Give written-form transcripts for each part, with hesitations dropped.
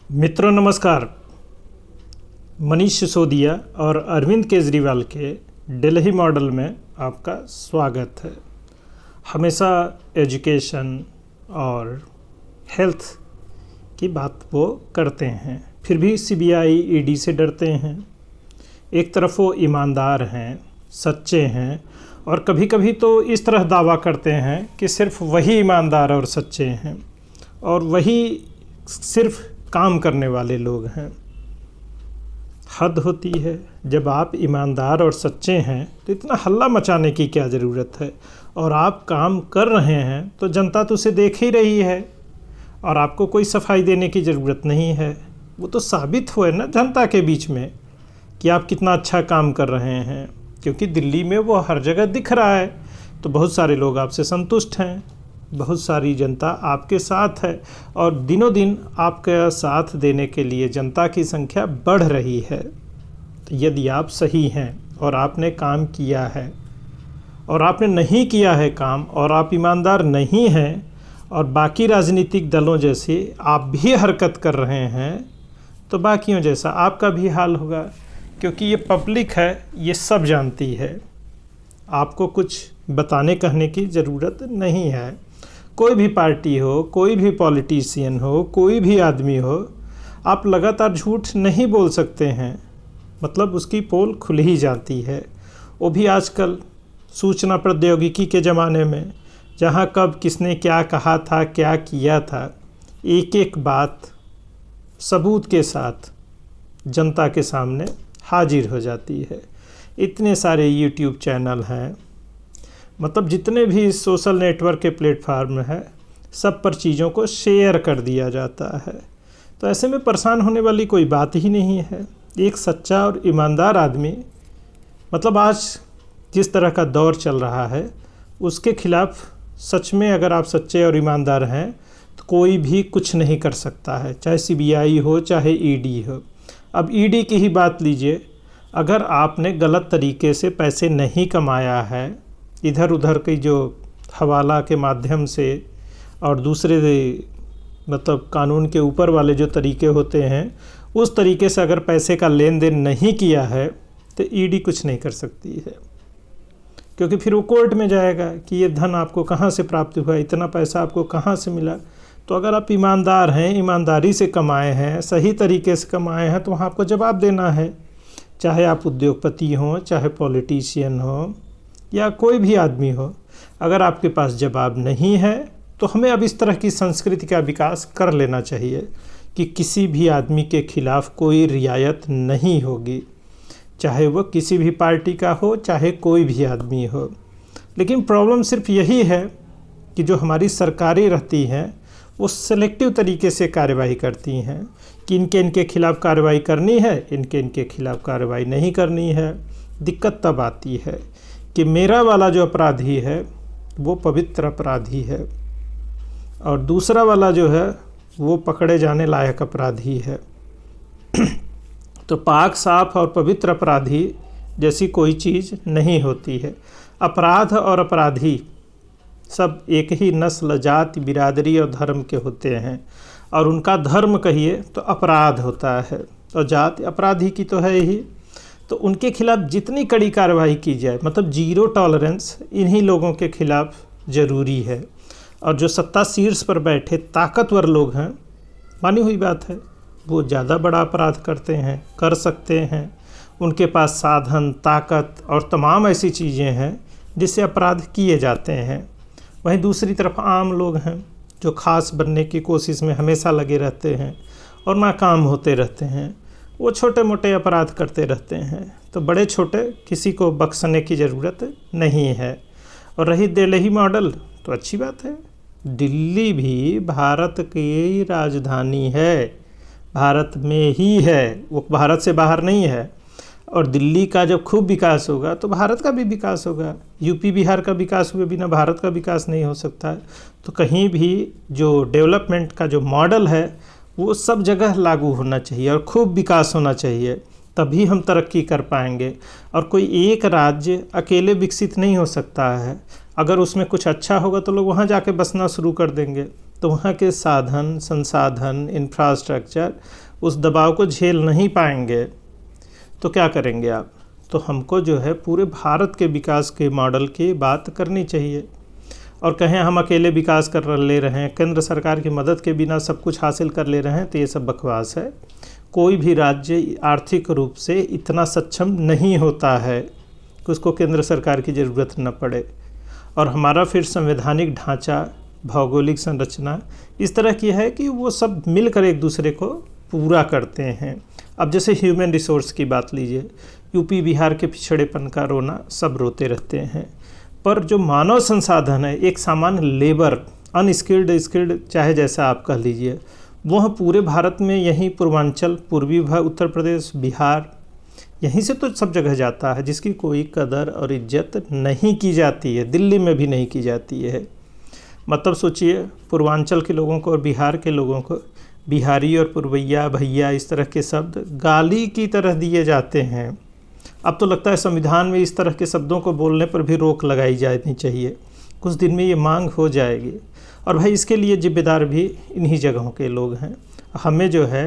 मित्रों नमस्कार। मनीष सिसोदिया और अरविंद केजरीवाल के दिल्ली मॉडल में आपका स्वागत है। हमेशा एजुकेशन और हेल्थ की बात वो करते हैं, फिर भी सीबीआई ईडी से डरते हैं। एक तरफ वो ईमानदार हैं, सच्चे हैं, और कभी कभी तो इस तरह दावा करते हैं कि सिर्फ वही ईमानदार और सच्चे हैं और वही सिर्फ काम करने वाले लोग हैं। हद होती है। जब आप ईमानदार और सच्चे हैं तो इतना हल्ला मचाने की क्या ज़रूरत है, और आप काम कर रहे हैं तो जनता तो उसे देख ही रही है और आपको कोई सफाई देने की ज़रूरत नहीं है। वो तो साबित हुए ना जनता के बीच में कि आप कितना अच्छा काम कर रहे हैं, क्योंकि दिल्ली में वो हर जगह दिख रहा है। तो बहुत सारे लोग आपसे संतुष्ट हैं, बहुत सारी जनता आपके साथ है, और दिनों दिन आपका साथ देने के लिए जनता की संख्या बढ़ रही है। तो यदि आप सही हैं और आपने काम किया है और आपने नहीं किया है काम, और आप ईमानदार नहीं हैं और बाकी राजनीतिक दलों जैसे आप भी हरकत कर रहे हैं, तो बाकियों जैसा आपका भी हाल होगा। क्योंकि ये पब्लिक है, ये सब जानती है। आपको कुछ बताने कहने की ज़रूरत नहीं है। कोई भी पार्टी हो, कोई भी पॉलिटिशियन हो, कोई भी आदमी हो, आप लगातार झूठ नहीं बोल सकते हैं, मतलब उसकी पोल खुल ही जाती है। वो भी आजकल सूचना प्रौद्योगिकी के ज़माने में, जहाँ कब किसने क्या कहा था, क्या किया था, एक एक बात सबूत के साथ जनता के सामने हाजिर हो जाती है। इतने सारे यूट्यूब चैनल हैं, मतलब जितने भी सोशल नेटवर्क के प्लेटफार्म है, सब पर चीज़ों को शेयर कर दिया जाता है। तो ऐसे में परेशान होने वाली कोई बात ही नहीं है। एक सच्चा और ईमानदार आदमी, मतलब आज जिस तरह का दौर चल रहा है उसके खिलाफ सच में अगर आप सच्चे और ईमानदार हैं तो कोई भी कुछ नहीं कर सकता है, चाहे सीबीआई हो चाहे ईडी हो। अब ईडी की ही बात लीजिए, अगर आपने गलत तरीके से पैसे नहीं कमाया है, इधर उधर की जो हवाला के माध्यम से और दूसरे मतलब कानून के ऊपर वाले जो तरीके होते हैं, उस तरीके से अगर पैसे का लेन देन नहीं किया है तो ईडी कुछ नहीं कर सकती है। क्योंकि फिर वो कोर्ट में जाएगा कि ये धन आपको कहाँ से प्राप्त हुआ, इतना पैसा आपको कहाँ से मिला। तो अगर आप ईमानदार हैं, ईमानदारी से कमाए हैं, सही तरीके से कमाए हैं, तो वहाँ आपको जवाब देना है। चाहे आप उद्योगपति हों, चाहे पॉलिटिशियन हो, या कोई भी आदमी हो, अगर आपके पास जवाब नहीं है तो हमें अब इस तरह की संस्कृति का विकास कर लेना चाहिए कि किसी भी आदमी के खिलाफ कोई रियायत नहीं होगी, चाहे वो किसी भी पार्टी का हो, चाहे कोई भी आदमी हो। लेकिन प्रॉब्लम सिर्फ यही है कि जो हमारी सरकारें रहती हैं वो सेलेक्टिव तरीके से कार्रवाई करती हैं कि इनके खिलाफ़ कार्रवाई करनी है, इनके खिलाफ़ कार्रवाई नहीं करनी है। दिक्कत तब आती है कि मेरा वाला जो अपराधी है वो पवित्र अपराधी है और दूसरा वाला जो है वो पकड़े जाने लायक अपराधी है। तो पाक साफ और पवित्र अपराधी जैसी कोई चीज़ नहीं होती है। अपराध और अपराधी सब एक ही नस्ल, जाति, बिरादरी और धर्म के होते हैं, और उनका धर्म कहिए तो अपराध होता है, और जाति अपराधी की तो है ही। तो उनके खिलाफ जितनी कड़ी कार्रवाई की जाए, मतलब जीरो टॉलरेंस इन्हीं लोगों के खिलाफ ज़रूरी है। और जो सत्ता शीर्ष पर बैठे ताकतवर लोग हैं, मानी हुई बात है, वो ज़्यादा बड़ा अपराध करते हैं, कर सकते हैं। उनके पास साधन, ताकत और तमाम ऐसी चीज़ें हैं जिससे अपराध किए जाते हैं। वहीं दूसरी तरफ आम लोग हैं जो खास बनने की कोशिश में हमेशा लगे रहते हैं और नाकाम होते रहते हैं। वो छोटे मोटे अपराध करते रहते हैं। तो बड़े छोटे किसी को बख्शने की ज़रूरत नहीं है। और रही दिल्ली मॉडल, तो अच्छी बात है। दिल्ली भी भारत की राजधानी है, भारत में ही है, वो भारत से बाहर नहीं है। और दिल्ली का जब खूब विकास होगा तो भारत का भी विकास होगा। यूपी बिहार का विकास हुए बिना भारत का विकास नहीं हो सकता है। तो कहीं भी जो डेवलपमेंट का जो मॉडल है वो सब जगह लागू होना चाहिए और खूब विकास होना चाहिए, तभी हम तरक्की कर पाएंगे। और कोई एक राज्य अकेले विकसित नहीं हो सकता है। अगर उसमें कुछ अच्छा होगा तो लोग वहाँ जाके बसना शुरू कर देंगे, तो वहाँ के साधन, संसाधन, इंफ्रास्ट्रक्चर उस दबाव को झेल नहीं पाएंगे। तो क्या करेंगे आप? तो हमको जो है पूरे भारत के विकास के मॉडल की बात करनी चाहिए। और कहें हम अकेले विकास कर ले रहे हैं, केंद्र सरकार की मदद के बिना सब कुछ हासिल कर ले रहे हैं, तो ये सब बकवास है। कोई भी राज्य आर्थिक रूप से इतना सक्षम नहीं होता है कि उसको केंद्र सरकार की ज़रूरत न पड़े। और हमारा फिर संवैधानिक ढांचा, भौगोलिक संरचना इस तरह की है कि वो सब मिलकर एक दूसरे को पूरा करते हैं। अब जैसे ह्यूमन रिसोर्स की बात लीजिए, यूपी बिहार के पिछड़ेपन का रोना सब रोते रहते हैं, पर जो मानव संसाधन है, एक सामान्य लेबर, अनस्किल्ड स्किल्ड चाहे जैसा आप कह लीजिए, वह पूरे भारत में यहीं पूर्वांचल, पूर्वी उत्तर प्रदेश, बिहार, यहीं से तो सब जगह जाता है, जिसकी कोई कदर और इज्जत नहीं की जाती है। दिल्ली में भी नहीं की जाती है। मतलब सोचिए, पूर्वांचल के लोगों को और बिहार के लोगों को बिहारी और पुरवैया, भैया इस तरह के शब्द गाली की तरह दिए जाते हैं। अब तो लगता है संविधान में इस तरह के शब्दों को बोलने पर भी रोक लगाई जानी चाहिए। कुछ दिन में ये मांग हो जाएगी। और भाई इसके लिए जिम्मेदार भी इन्हीं जगहों के लोग हैं। हमें जो है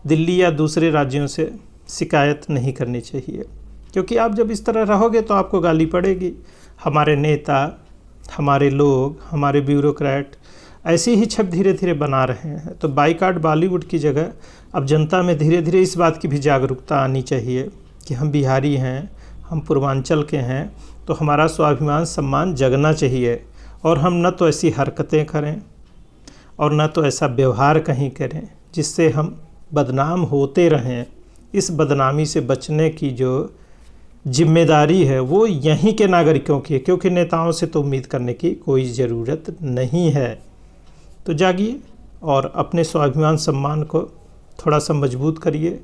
दिल्ली या दूसरे राज्यों से शिकायत नहीं करनी चाहिए, क्योंकि आप जब इस तरह रहोगे तो आपको गाली पड़ेगी। हमारे नेता, हमारे लोग, हमारे ब्यूरोक्रेट ऐसी ही छप धीरे धीरे बना रहे हैं। तो बाइकॉट बॉलीवुड की जगह अब जनता में धीरे धीरे इस बात की भी जागरूकता आनी चाहिए कि हम बिहारी हैं, हम पूर्वांचल के हैं, तो हमारा स्वाभिमान सम्मान जगना चाहिए। और हम न तो ऐसी हरकतें करें और न तो ऐसा व्यवहार कहीं करें जिससे हम बदनाम होते रहें। इस बदनामी से बचने की जो जिम्मेदारी है वो यहीं के नागरिकों की है, क्योंकि नेताओं से तो उम्मीद करने की कोई ज़रूरत नहीं है। तो जागिए और अपने स्वाभिमान सम्मान को थोड़ा सा मजबूत करिए।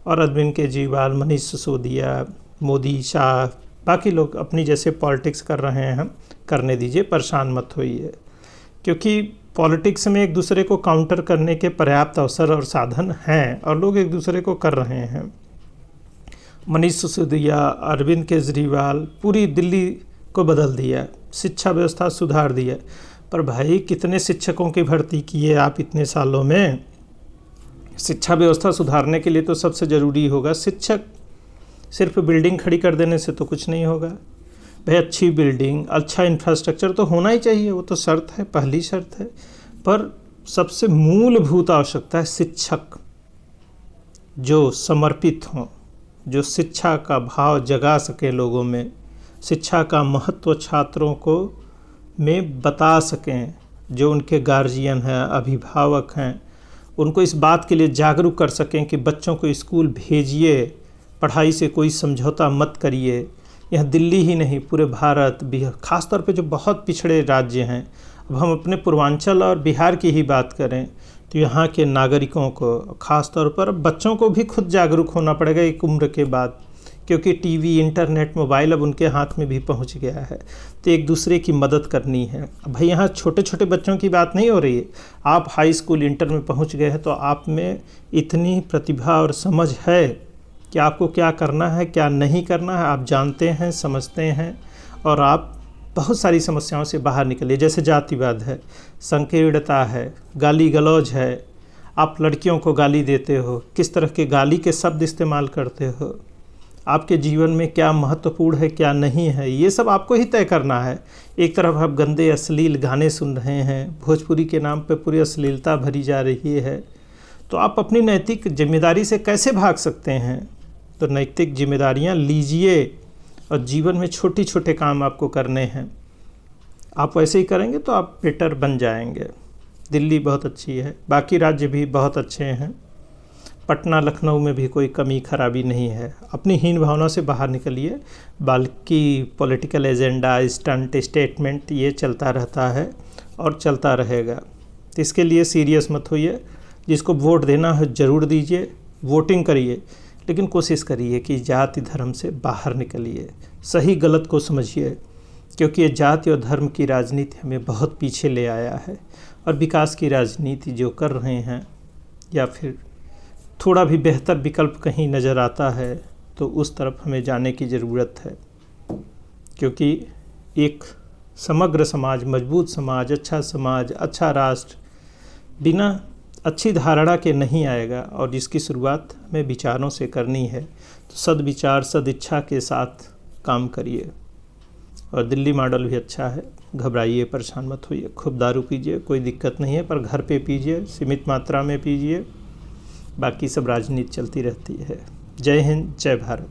और अरविंद केजरीवाल, मनीष सिसोदिया, मोदी, शाह, बाकी लोग अपनी जैसे पॉलिटिक्स कर रहे हैं, करने दीजिए, परेशान मत होइए, क्योंकि पॉलिटिक्स में एक दूसरे को काउंटर करने के पर्याप्त अवसर और साधन हैं और लोग एक दूसरे को कर रहे हैं। मनीष सिसोदिया, अरविंद केजरीवाल पूरी दिल्ली को बदल दिया, शिक्षा व्यवस्था सुधार दिया। पर भाई कितने शिक्षकों की भर्ती किए आप इतने सालों में? शिक्षा व्यवस्था सुधारने के लिए तो सबसे ज़रूरी होगा शिक्षक। सिर्फ बिल्डिंग खड़ी कर देने से तो कुछ नहीं होगा भाई। अच्छी बिल्डिंग, अच्छा इंफ्रास्ट्रक्चर तो होना ही चाहिए, वो तो शर्त है, पहली शर्त है। पर सबसे मूलभूत आवश्यकता है शिक्षक जो समर्पित हों, जो शिक्षा का भाव जगा सकें लोगों में, शिक्षा का महत्व छात्रों को में बता सकें। जो उनके गार्जियन हैं, अभिभावक हैं, उनको इस बात के लिए जागरूक कर सकें कि बच्चों को स्कूल भेजिए, पढ़ाई से कोई समझौता मत करिए। यह दिल्ली ही नहीं, पूरे भारत, खासतौर पे जो बहुत पिछड़े राज्य हैं, अब हम अपने पूर्वांचल और बिहार की ही बात करें तो यहाँ के नागरिकों को, खासतौर पर बच्चों को भी खुद जागरूक होना पड़ेगा एक उम्र के बाद, क्योंकि टीवी, इंटरनेट, मोबाइल अब उनके हाथ में भी पहुँच गया है। तो एक दूसरे की मदद करनी है। अब भाई यहाँ छोटे छोटे बच्चों की बात नहीं हो रही है। आप हाई स्कूल, इंटर में पहुँच गए हैं तो आप में इतनी प्रतिभा और समझ है कि आपको क्या करना है, क्या नहीं करना है, आप जानते हैं, समझते हैं और आप बहुत सारी समस्याओं से बाहर निकलिए। जैसे जातिवाद है, संकीर्णता है, गाली गलौज है, आप लड़कियों को गाली देते हो, किस तरह के गाली के शब्द इस्तेमाल करते हो, आपके जीवन में क्या महत्वपूर्ण है, क्या नहीं है, ये सब आपको ही तय करना है। एक तरफ आप गंदे अश्लील गाने सुन रहे हैं, भोजपुरी के नाम पे पूरी अश्लीलता भरी जा रही है, तो आप अपनी नैतिक जिम्मेदारी से कैसे भाग सकते हैं? तो नैतिक जिम्मेदारियां लीजिए और जीवन में छोटे छोटे काम आपको करने हैं। आप वैसे ही करेंगे तो आप बेटर बन जाएंगे। दिल्ली बहुत अच्छी है, बाकी राज्य भी बहुत अच्छे हैं, पटना, लखनऊ में भी कोई कमी खराबी नहीं है। अपनी हीन भावना से बाहर निकलिए। बाकी पॉलिटिकल एजेंडा, स्टंट, स्टेटमेंट ये चलता रहता है और चलता रहेगा, तो इसके लिए सीरियस मत होइए। जिसको वोट देना है ज़रूर दीजिए, वोटिंग करिए, लेकिन कोशिश करिए कि जाति धर्म से बाहर निकलिए, सही गलत को समझिए, क्योंकि ये जाति और धर्म की राजनीति हमें बहुत पीछे ले आया है। और विकास की राजनीति जो कर रहे हैं, या फिर थोड़ा भी बेहतर विकल्प कहीं नज़र आता है तो उस तरफ हमें जाने की ज़रूरत है, क्योंकि एक समग्र समाज, मजबूत समाज, अच्छा राष्ट्र बिना अच्छी धारणा के नहीं आएगा, और जिसकी शुरुआत हमें विचारों से करनी है। तो सद्विचार सदिच्छा के साथ काम करिए। और दिल्ली मॉडल भी अच्छा है, घबराइए, परेशान मत होइए। खूब दारू पीजिए, कोई दिक्कत नहीं है, पर घर पे पीजिए, सीमित मात्रा में पीजिए, बाकी सब राजनीति चलती रहती है। जय हिंद, जय भारत।